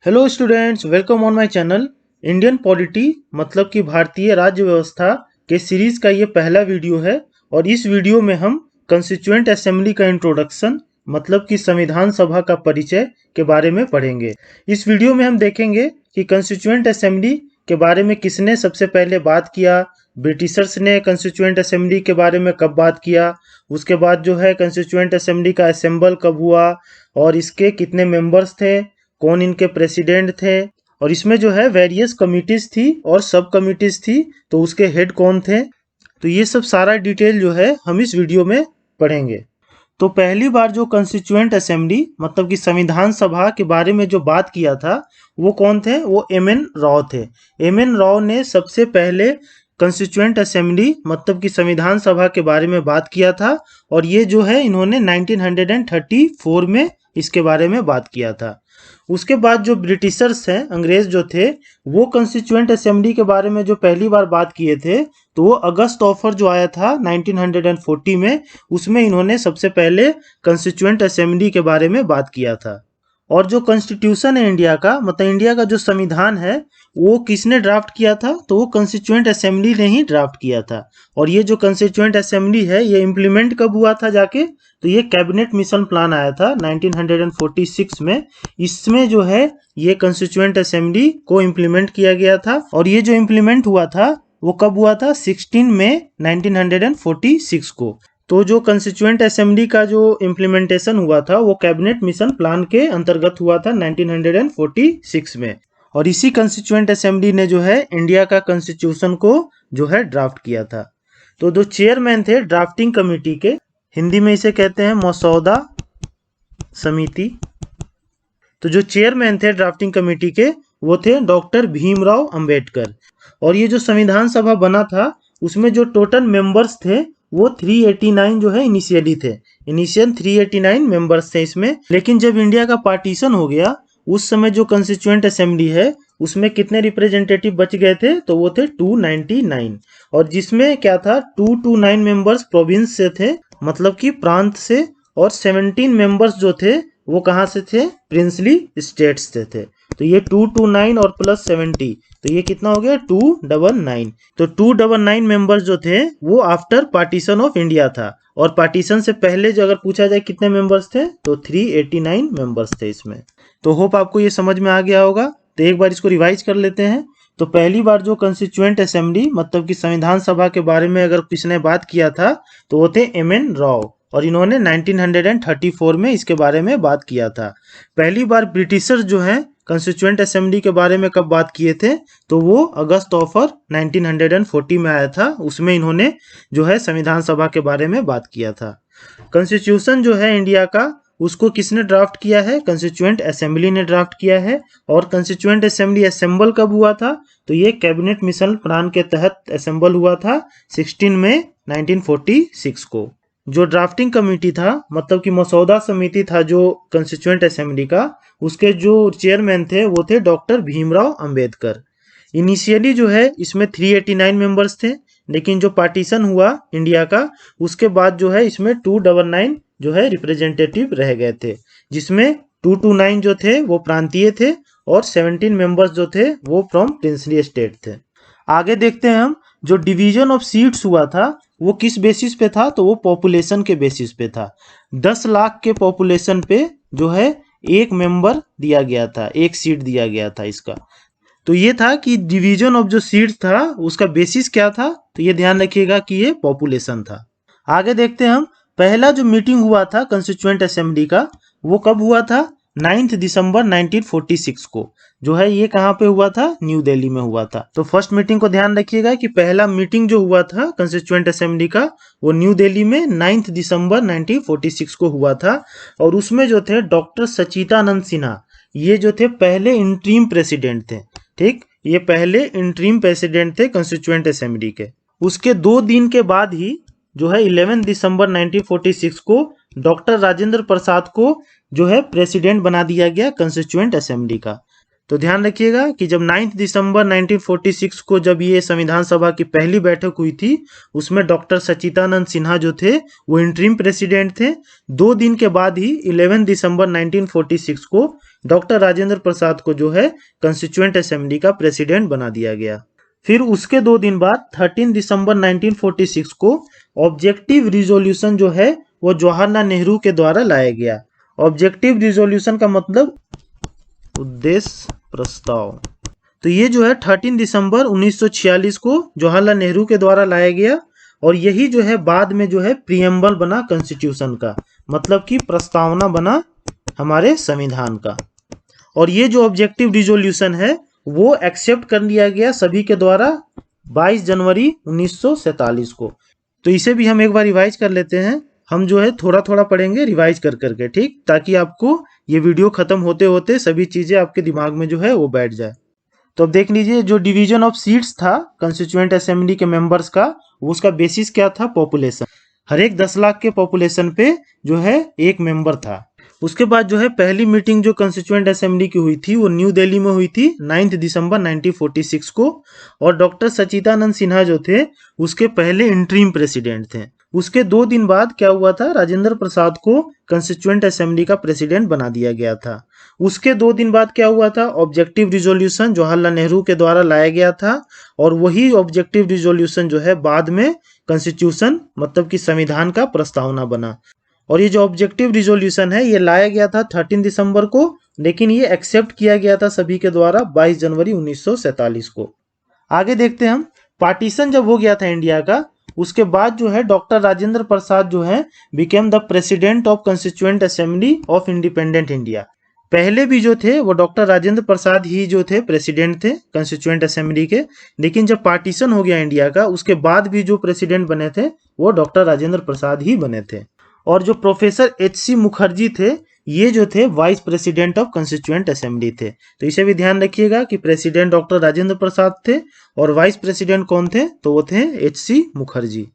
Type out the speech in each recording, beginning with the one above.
Hello students, welcome on my channel. Indian polity मतलब कि भारतीय राज्य व्यवस्था के सीरीज का ये पहला वीडियो है और इस वीडियो में हम कंस्टिट्यूएंट असेंबली का इंट्रोडक्शन मतलब कि संविधान सभा का परिचय के बारे में पढ़ेंगे। इस वीडियो में हम देखेंगे कि कंस्टिट्यूएंट असेंबली के बारे में किसने सबसे पहले बात किया, ब्रिटिशर्स ने कंस्टिट्यूएंट असेंबली के बारे में कब बात किया, उसके बाद जो है कंस्टिट्यूएंट असेंबली का असेंबल कब हुआ और इसके कितने मेंबर्स थे, कौन इनके प्रेसिडेंट थे और इसमें जो है वेरियस कमिटीज थी और सब कमिटीज थी तो उसके हेड कौन थे। तो ये सब सारा डिटेल जो है हम इस वीडियो में पढ़ेंगे। तो पहली बार जो कंस्टिट्यूएंट असेंबली मतलब कि संविधान सभा के बारे में जो बात किया था वो कौन थे, वो एम.एन. राव थे। एम.एन. राव ने सबसे पहले कंस्टिट्यूएंट असेंबली मतलब कि संविधान सभा के बारे में बात किया था और ये जो है इन्होंने 1934 में इसके बारे में बात किया था। उसके बाद जो ब्रिटिशर्स हैं, अंग्रेज जो थे, वो कंस्टिट्यूएंट असेंबली के बारे में जो पहली बार बात किए थे तो वो अगस्त ऑफर जो आया था 1940 में, उसमें इन्होंने सबसे पहले कंस्टिट्यूएंट असेंबली के बारे में बात किया था। और जो कॉन्स्टिट्यूशन है इंडिया का मतलब इंडिया का जो संविधान है वो किसने ड्राफ्ट किया था, तो वो कंस्टिट्यूएंट असेंबली ने ही ड्राफ्ट किया था। और ये जो कंस्टिट्यूएंट असेंबली है ये इम्प्लीमेंट कब हुआ था जाके, तो ये कैबिनेट मिशन प्लान आया था 1946 में। इसमें जो है ये कंस्टिट्यूएंट असेंबली को इम्प्लीमेंट किया गया था और ये जो इम्प्लीमेंट हुआ था वो कब हुआ था, 16 मई 1946 को। तो जो कंस्टिट्यूएंट असेंबली का जो इम्प्लीमेंटेशन हुआ था वो कैबिनेट मिशन प्लान के अंतर्गत हुआ था 1946 में। और इसी कंस्टिट्यूएंट असेंबली ने जो है इंडिया का कॉन्स्टिट्यूशन को जो है ड्राफ्ट किया था। तो जो चेयरमैन थे ड्राफ्टिंग कमेटी के, हिंदी में इसे कहते हैं मसौदा समिति। तो जो चेयरमैन थे ड्राफ्टिंग कमेटी के वो थे डॉक्टर भीमराव अंबेडकर। और ये जो संविधान सभा बना था उसमें जो टोटल मेंबर्स थे वो 389 जो है इनिशियली थे। इनिशियल 389 मेंबर्स थे इसमें, लेकिन जब इंडिया का पार्टीशन हो गया उस समय जो कंस्टिट्यूएंट असेंबली है उसमें कितने रिप्रेजेंटेटिव बच गए थे, तो वो थे 299। और जिसमें क्या था, 229 मेंबर्स प्रोविंस से थे मतलब कि प्रांत से, और 17 मेंबर्स जो थे वो कहाँ से थे, प्रिंसली स्टेट्स से थे। तो ये 229 और प्लस 70 तो ये कितना हो गया 299। तो 299 मेंबर्स जो थे वो आफ्टर पार्टीशन ऑफ इंडिया था और पार्टीशन से पहले जो अगर पूछा जाए कितने मेंबर्स थे तो 389 मेंबर्स थे इसमें। तो होप आपको ये समझ में आ गया होगा। तो एक बार इसको रिवाइज कर लेते हैं। तो पहली बार जो कंस्टिट्यूएंट असेंबली मतलब कि संविधान सभा के बारे में अगर किसने बात किया था तो वो थे एम.एन. राव और इन्होंने 1934 में इसके बारे में बात किया था। पहली बार ब्रिटिशर्स जो हैं कंस्टिट्यूएंट असेंबली के बारे में कब बात किए थे, तो वो अगस्त ऑफर 1940 में आया था, उसमें इन्होंने जो है संविधान सभा के बारे में बात किया था। कॉन्स्टिट्यूशन जो है इंडिया का उसको किसने ड्राफ्ट किया है, कंस्टिट्यूएंट असेंबली ने ड्राफ्ट किया है। और कंस्टिट्यूएंट असेंबली असेंबल कब हुआ था, तो ये कैबिनेट मिशन प्लान के तहत असेंबल हुआ था 16 मई 1946 को। जो ड्राफ्टिंग कमेटी था मतलब कि मसौदा समिति था जो कंस्टिट्यूएंट असेंबली का, उसके जो चेयरमैन थे वो थे डॉक्टर भीमराव अंबेडकर। इनिशियली जो है इसमें 389 मेंबर्स थे, लेकिन जो पार्टीशन हुआ इंडिया का उसके बाद जो है इसमें 299 जो है रिप्रेजेंटेटिव रह गए थे, जिसमें 229 जो थे वो प्रांतीय थे और 17 मेंबर्स जो थे वो फ्रॉम प्रिंसली स्टेट थे। आगे देखते हैं हम, जो डिवीजन ऑफ सीट्स हुआ था वो किस बेसिस पे था, तो वो पॉपुलेशन के बेसिस पे था। 10 लाख के पॉपुलेशन पे जो है एक मेंबर दिया गया था, एक सीट दिया गया था इसका। तो ये था कि डिवीजन ऑफ जो सीट था उसका बेसिस क्या था, तो ये ध्यान रखिएगा कि ये पॉपुलेशन था। आगे देखते हैं हम, पहला जो मीटिंग हुआ था कंस्टिट्यूएंट असेंबली का वो कब हुआ था, 9 दिसंबर 1946 को। जो है ये कहाँ पे हुआ था, न्यू दिल्ली में हुआ था। तो फर्स्ट मीटिंग को ध्यान रखिएगा कि पहला मीटिंग जो हुआ था कंस्टिट्यूएंट असेंबली का वो न्यू दिल्ली में 9 दिसंबर 1946 को हुआ था। और उसमें जो थे डॉक्टर सचिदानंद सिन्हा, ये जो थे पहले इंटरिम प्रेसिडेंट थे। ठीक, ये पहले इंटरिम प्रेसिडेंट थे कंस्टिट्यूएंट असेंबली के। उसके 2 दिन के बाद ही जो है 11 दिसंबर 1946 को डॉक्टर राजेंद्र प्रसाद को जो है प्रेसिडेंट बना दिया गया कंस्टिट्यूएंट असेंबली का। तो ध्यान रखिएगा कि जब 9 दिसंबर 1946 को जब ये संविधान सभा की पहली बैठक हुई थी, उसमें डॉक्टर सच्चिदानंद सिन्हा जो थे वो इंटरिम प्रेसिडेंट थे। 2 दिन के बाद ही 11 दिसंबर 1946 को डॉक्टर राजेंद्र प्रसाद को जो है कॉन्स्टिट्यूएंट असेंबली का प्रेसिडेंट बना दिया गया। फिर उसके 2 दिन बाद 13 दिसंबर 1946 को ऑब्जेक्टिव रिजोल्यूशन जो है वो जवाहरलाल नेहरू के द्वारा लाया गया। ऑब्जेक्टिव रिजोल्यूशन का मतलब उद्देश्य प्रस्ताव। तो ये जो है 13 दिसंबर 1946 को जवाहरलाल नेहरू के द्वारा लाया गया और यही जो है बाद में जो है प्रीएम्बल बना कॉन्स्टिट्यूशन का, मतलब कि प्रस्तावना बना हमारे संविधान का। और ये जो ऑब्जेक्टिव रिजोल्यूशन है वो एक्सेप्ट कर लिया गया सभी के द्वारा 22 जनवरी 1947 को। तो इसे भी हम एक बार रिवाइज कर लेते हैं। हम जो है थोड़ा थोड़ा पढ़ेंगे रिवाइज कर करके, ठीक, ताकि आपको ये वीडियो खत्म होते होते सभी चीजें आपके दिमाग में जो है वो बैठ जाए। तो अब देख लीजिए, जो डिवीजन ऑफ सीट्स था कॉन्स्टिट्यूएंट असेंबली के मेंबर्स का, उसका बेसिस क्या था? पॉपुलेशन। हर एक 10 लाख के पॉपुलेशन पे जो है एक मेंबर था। उसके बाद जो है पहली मीटिंग जो कॉन्स्टिट्यूएंट असेंबली की हुई थी वो न्यू दिल्ली में हुई थी 9 दिसंबर 1946 को। और डॉक्टर सच्चिदानंद सिन्हा जो थे उसके पहले इंटरिम प्रेसिडेंट थे। उसके 2 दिन बाद क्या हुआ था? राजेंद्र प्रसाद को कॉन्स्टिट्यूएंट असेंबली का प्रेसिडेंट बना दिया गया था। उसके 2 दिन बाद क्या हुआ था? ऑब्जेक्टिव रिजोल्यूशन जवाहरलाल नेहरू के द्वारा लाया गया था और वही ऑब्जेक्टिव रिजोल्यूशन जो है बाद में कॉन्स्टिट्यूशन मतलब कि संविधान का प्रस्तावना बना। और ये जो ऑब्जेक्टिव रिजोल्यूशन है ये लाया गया था 13 दिसंबर को, लेकिन ये एक्सेप्ट किया गया था सभी के द्वारा 22 जनवरी 1947 को। आगे देखते हैं हम, पार्टीशन जब हो गया था इंडिया का, उसके बाद जो है डॉक्टर राजेंद्र प्रसाद जो है became the president of constituent assembly of independent India. पहले भी जो थे वो डॉक्टर राजेंद्र प्रसाद ही जो थे प्रेसिडेंट थे कॉन्स्टिट्यूएंट असेंबली के, लेकिन जब पार्टीशन हो गया इंडिया का उसके बाद भी जो प्रेसिडेंट बने थे वो डॉक्टर राजेंद्र प्रसाद ही बने थे। और जो प्रोफेसर एच.सी. मुखर्जी थे ये जो थे vice president of constituent assembly थे। तो इसे भी ध्यान रखिएगा कि प्रेसिडेंट डॉक्टर राजेंद्र प्रसाद थे और वाइस प्रेसिडेंट कौन थे? तो वो थे एच.सी. मुखर्जी।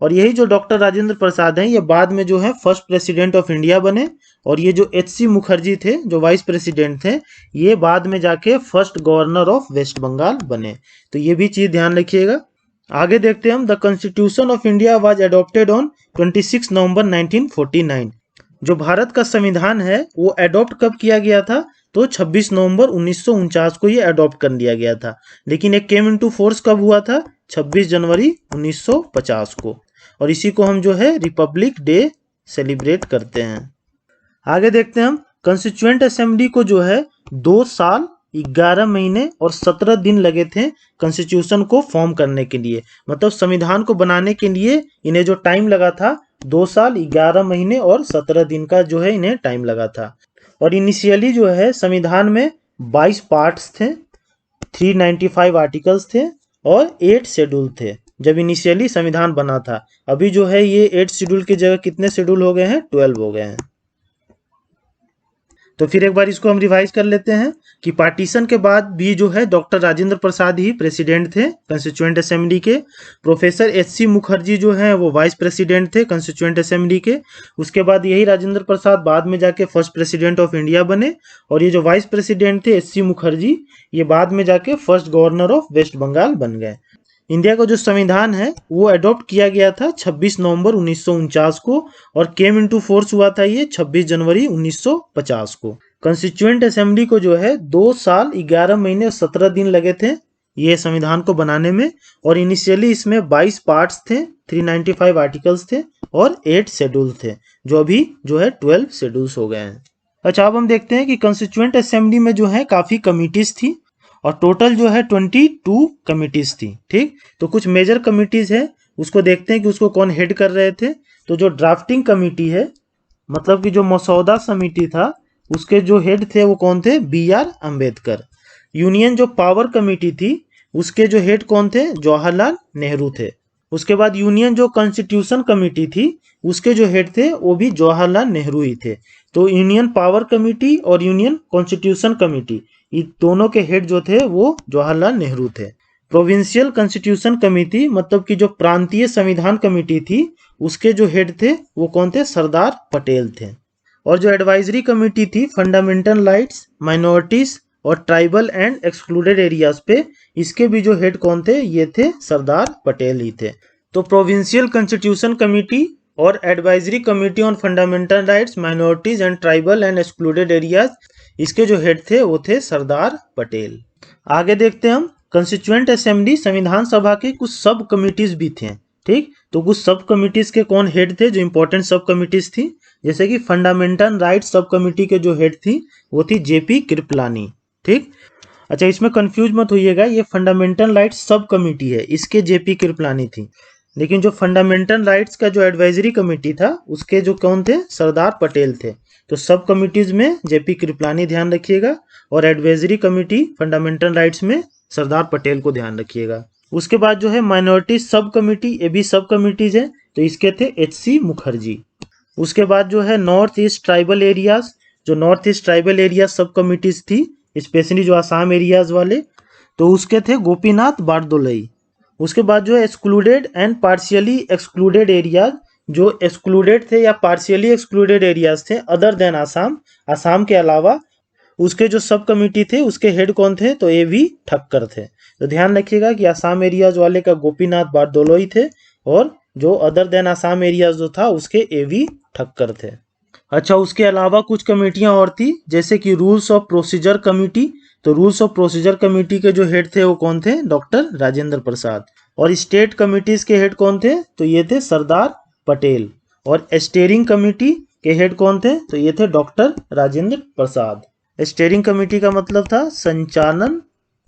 और यही जो डॉक्टर राजेंद्र प्रसाद हैं ये बाद में जो है फर्स्ट प्रेसिडेंट ऑफ इंडिया बने। और ये जो एच.सी. मुखर्जी थे जो वाइस प्रेसिडेंट थे ये बाद में जाके first governor of West Bengal बने। तो ये भी चीज ध्यान रखिएगा। आगे देखते हैं हम, the constitution of India was adopted on 26 नवंबर 1949। जो भारत का संविधान है वो अडॉप्ट कब किया गया था? तो 26 नवंबर 1949 को ये अडॉप्ट कर लिया गया था, लेकिन एक केम इनटू फोर्स कब हुआ था? 26 जनवरी 1950 को। और इसी को हम जो है रिपब्लिक डे सेलिब्रेट करते हैं। आगे देखते हैं हम, कॉन्स्टिट्यूएंट असेंबली को जो है 2 साल 11 महीने और 17 दिन लगे थे कॉन्स्टिट्यूशन को फॉर्म करने के लिए। मतलब संविधान को बनाने के लिए इन्हें जो टाइम लगा था 2 साल 11 महीने और 17 दिन का जो है इन्हें टाइम लगा था। और इनिशियली जो है संविधान में 22 पार्ट्स थे, 395 आर्टिकल्स थे और 8 शेड्यूल थे जब इनिशियली संविधान बना था। अभी जो है ये 8 शेड्यूल की जगह कितने शेड्यूल हो गए हैं? 12 हो गए हैं। तो फिर एक बार इसको हम रिवाइज कर लेते हैं कि पार्टीशन के बाद भी जो है डॉक्टर राजेंद्र प्रसाद ही प्रेसिडेंट थे कॉन्स्टिट्यूएंट असेंबली के। प्रोफेसर एच.सी. मुखर्जी जो हैं वो वाइस प्रेसिडेंट थे कॉन्स्टिट्यूएंट असेंबली के। उसके बाद यही राजेंद्र प्रसाद बाद में जाके फर्स्ट प्रेसिडेंट ऑफ इंडिया बने। और ये जो वाइस प्रेसिडेंट थे एच.सी. मुखर्जी ये बाद में जाके first governor of West Bengal बन गए। इंडिया का जो संविधान है वो अडॉप्ट किया गया था 26 नवंबर 1949 को और केम इनटू फोर्स हुआ था ये 26 जनवरी 1950 को। कॉन्स्टिट्यूएंट असेंबली को जो है 2 साल 11 महीने और 17 दिन लगे थे ये संविधान को बनाने में। और इनिशियली इसमें 22 पार्ट्स थे, 395 आर्टिकल्स थे और 8 शेड्यूल थे, जो अभी जो है 12 शेड्यूल्स हो गए हैं। अच्छा, अब हम देखते हैं कि कॉन्स्टिट्यूएंट असेंबली में जो है काफी कमिटीज थी और टोटल जो है 22 कमिटीज थी। ठीक, तो कुछ मेजर कमिटीज है उसको देखते हैं कि उसको कौन हेड कर रहे थे। तो जो ड्राफ्टिंग कमिटी है मतलब कि जो मसौदा समिति था उसके जो हेड थे वो कौन थे? बी.आर. अम्बेडकर। यूनियन जो पावर कमिटी थी उसके जो हेड कौन थे? जवाहरलाल नेहरू थे। उसके बाद यूनियन जो कॉन्स्टिट्यूशन कमिटी थी उसके जो हेड थे वो भी जवाहरलाल नेहरू ही थे। तो यूनियन पावर कमिटी और यूनियन कॉन्स्टिट्यूशन कमिटी ये दोनों के हेड जो थे वो जवाहरलाल नेहरू थे। प्रोविंशियल कॉन्स्टिट्यूशन कमिटी मतलब कि जो प्रांतीय संविधान कमेटी थी उसके जो हेड थे वो कौन थे? सरदार पटेल थे। और जो एडवाइजरी कमेटी थी फंडामेंटल राइट्स, माइनॉरिटीज और ट्राइबल एंड एक्सक्लूडेड एरियाज पे इसके भी जो हेड कौन थे, ये थे सरदार पटेल ही थे। तो प्रोविंशियल कॉन्स्टिट्यूशन कमेटी और advisory committee on fundamental rights, minorities and tribal and excluded areas, इसके जो हेड थे वो थे सरदार पटेल। आगे देखते हैं हम कंस्टिट्यूएंट असेंबली संविधान सभा के कुछ सब कमिटीज भी थे। ठीक, तो कुछ सब कमिटीज के कौन हेड थे जो इंपॉर्टेंट सब कमिटीज थी, जैसे कि फंडामेंटल राइट्स सब कमिटी के जो हेड थी वो थी जेपी कृपलानी। ठीक, अच्छा इसमें कंफ्यूज मत होइएगा, ये फंडामेंटल राइट्स सब कमिटी है, इसके जेपी कृपलानी थी, लेकिन जो फंडामेंटल राइट्स का जो एडवाइजरी कमेटी था उसके जो कौन थे, सरदार पटेल थे। तो सब कमिटीज में जेपी कृपलानी ध्यान रखिएगा और एडवाइजरी कमेटी फंडामेंटल राइट्स में सरदार पटेल को ध्यान रखिएगा। उसके बाद जो है माइनॉरिटी सब कमेटी, ये भी सब कमिटीज है, तो इसके थे एचसी मुखर्जी। उसके बाद जो है नॉर्थ ईस्ट ट्राइबल एरियाज, जो नॉर्थ ईस्ट ट्राइबल एरियाज सब कमिटीज थी, स्पेशली जो आसाम एरियाज वाले, तो उसके थे गोपीनाथ बारदोलई। उसके बाद जो है excluded and partially excluded areas, जो एक्सक्लूडेड थे या पार्शियली एक्सक्लूडेड एरियाज थे अदर देन आसाम, आसाम के अलावा, उसके जो सब कमिटी थे उसके हेड कौन थे, तो ए वी ठक्कर थे। तो ध्यान रखिएगा कि आसाम एरियाज वाले का गोपीनाथ बारदोलोई थे और जो अदर देन आसाम एरियाज जो था उसके ए वी ठक्कर थे। अच्छा उसके अलावा कुछ कमेटियां और थी, जैसे कि रूल्स ऑफ प्रोसीजर कमेटी, तो रूल्स ऑफ प्रोसीजर कमेटी के जो हेड थे वो कौन थे, डॉक्टर राजेंद्र प्रसाद। और स्टेट कमिटीज के हेड कौन थे, तो ये थे सरदार पटेल। और स्टीयरिंग कमेटी के हेड कौन थे, तो ये थे doctor Rajendra Prasad. Steering committee का मतलब था संचालन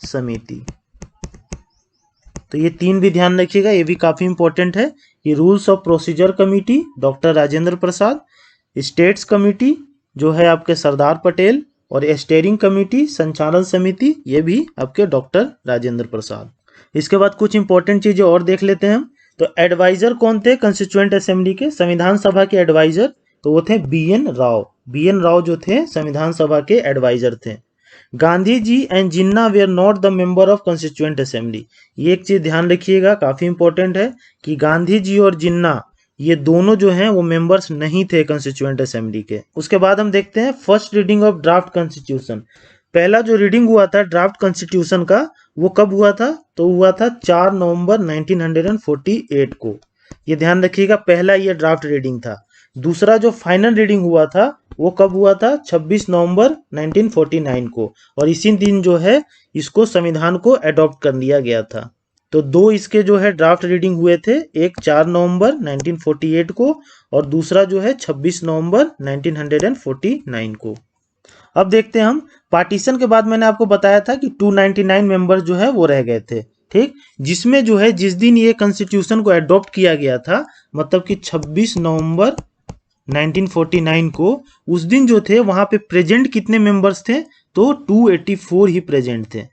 समिति। तो ये तीन भी ध्यान रखिएगा, ये भी काफी इंपॉर्टेंट है। ये rules of procedure committee doctor Rajendra Prasad, states committee जो है आपके सरदार पटेल, और स्टीयरिंग कमेटी संचालन समिति ये भी आपके डॉक्टर राजेंद्र प्रसाद। इसके बाद कुछ इंपॉर्टेंट चीजें और देख लेते हैं हम। तो एडवाइजर कौन थे कंस्टिट्यूएंट असेंबली के, संविधान सभा के एडवाइजर, तो वो थे B N Rao. B N Rao जो थे संविधान सभा के एडवाइजर थे। Gandhi ji and Jinnah were not the member of constituent assembly. ये एक चीज ध्यान रखिएगा, काफी इंपॉर्टेंट है कि गांधी जी और जिन्ना ये दोनों जो हैं वो मेंबर्स नहीं थे कंस्टिट्यूएंट असेंबली के। उसके बाद हम देखते हैं first reading of draft constitution. पहला जो रीडिंग हुआ था ड्राफ्ट कॉन्स्टिट्यूशन का वो कब हुआ था, तो हुआ था 4 नवंबर 1948 को। ये ध्यान रखिएगा, पहला ये ड्राफ्ट रीडिंग था। दूसरा जो फाइनल रीडिंग हुआ था वो कब हुआ था, 26 नवंबर 1949 को, और इसी दिन जो है इसको संविधान को अडॉप्ट कर लिया गया था। तो दो इसके जो है ड्राफ्ट रीडिंग हुए थे, एक 4 नवंबर 1948 को और दूसरा जो है 26 नवंबर 1949 को। अब देखते हैं हम पार्टीशन के बाद मैंने आपको बताया था कि 299 मेंबर्स जो है वो रह गए थे। ठीक, जिसमें जो है जिस दिन ये कॉन्स्टिट्यूशन को अडॉप्ट किया गया था, मतलब कि 26 नवंबर 1949 को, उस दिन जो थे वहां पे प्रेजेंट कितने मेंबर्स थे, तो 284 ही प्रेजेंट थे।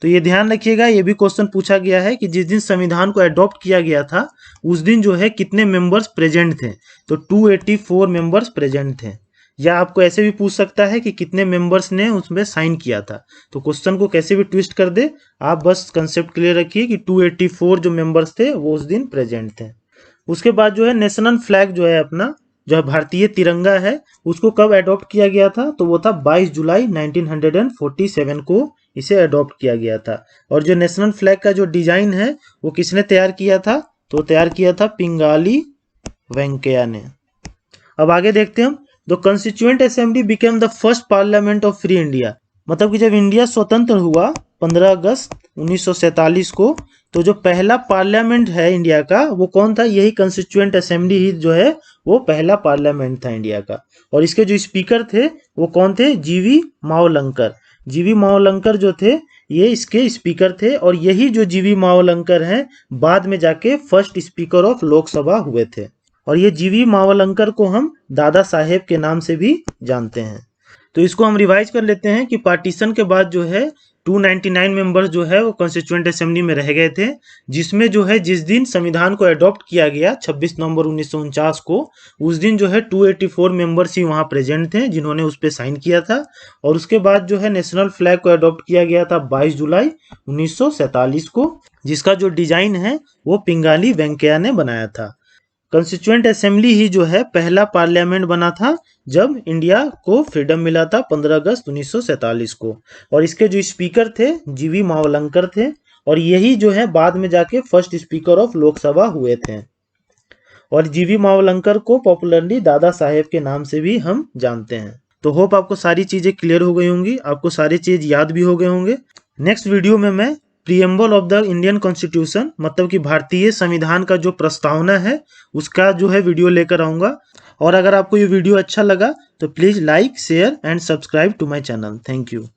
तो ये ध्यान रखिएगा, ये भी क्वेश्चन पूछा गया है कि जिस दिन संविधान को अडॉप्ट किया गया था उस दिन जो है कितने मेंबर्स प्रेजेंट थे, तो 284 मेंबर्स प्रेजेंट थे। या आपको ऐसे भी पूछ सकता है कि कितने मेंबर्स ने उसमें साइन किया था। तो क्वेश्चन को कैसे भी ट्विस्ट कर दे, आप बस कंसेप्ट क्लियर रखिए कि 284 जो मेंबर्स थे वो उस दिन प्रेजेंट थे। उसके बाद जो है नेशनल फ्लैग जो है अपना, जो है भारतीय तिरंगा है, उसको कब अडॉप्ट किया गया था, तो वो था 22 जुलाई 1947 को इसे अडॉप्ट किया गया था। और जो नेशनल फ्लैग का जो डिजाइन है वो किसने तैयार किया था, तो तैयार किया था पिंगाली वेंकैया ने। अब आगे देखते हैं हम। The constituent assembly became the first parliament of free India, मतलब कि जब इंडिया स्वतंत्र हुआ 15 अगस्त 1947 को, तो जो पहला पार्लियामेंट है इंडिया का वो कौन था, यही कॉन्स्टिट्यूएंट असेंबली ही जो है वो पहला पार्लियामेंट था इंडिया का। और इसके जो स्पीकर थे वो कौन थे, जीवी मावलंकर। जीवी मावलंकर जो थे ये इसके स्पीकर थे, और यही जो जीवी मावलंकर हैं बाद में जाके फर्स्ट स्पीकर ऑफ लोकसभा हुए थे। और ये जीवी मावलंकर को हम दादा साहेब के नाम से भी जानते हैं। तो इसको हम रिवाइज कर लेते हैं कि पार्टीशन के बाद जो है 299 मेंबर्स जो है वो कॉन्स्टिट्यूएंट असेंबली में रह गए थे, जिसमें जो है जिस दिन संविधान को अडॉप्ट किया गया 26 नवंबर 1949 को, उस दिन जो है 284 मेंबर्स ही वहां प्रेजेंट थे जिन्होंने उस पर साइन किया था। और उसके बाद जो है नेशनल फ्लैग को अडॉप्ट किया गया था 22 जुलाई 1947 को, जिसका जो डिजाइन है वो पिंगाली वेंकैया ने बनाया था। कंस्टिट्यूएंट असेंबली ही जो है पहला पार्लियामेंट बना था जब इंडिया को फ्रीडम मिला था 15 अगस्त 1947 को। और इसके जो स्पीकर थे जीवी मावलंकर थे, और यही जो है बाद में जाके फर्स्ट स्पीकर ऑफ लोकसभा हुए थे। और जीवी मावलंकर को पॉपुलरली दादा साहेब के नाम से भी हम जानते हैं। तो होप आपको सारी चीजें क्लियर हो गई होंगी, आपको सारी चीज याद भी हो गए होंगे। नेक्स्ट वीडियो में मैं preamble of the Indian constitution मतलब कि भारतीय संविधान का जो प्रस्तावना है उसका जो है वीडियो लेकर आऊंगा। और अगर आपको ये वीडियो अच्छा लगा तो please like, share and subscribe to my channel. Thank you.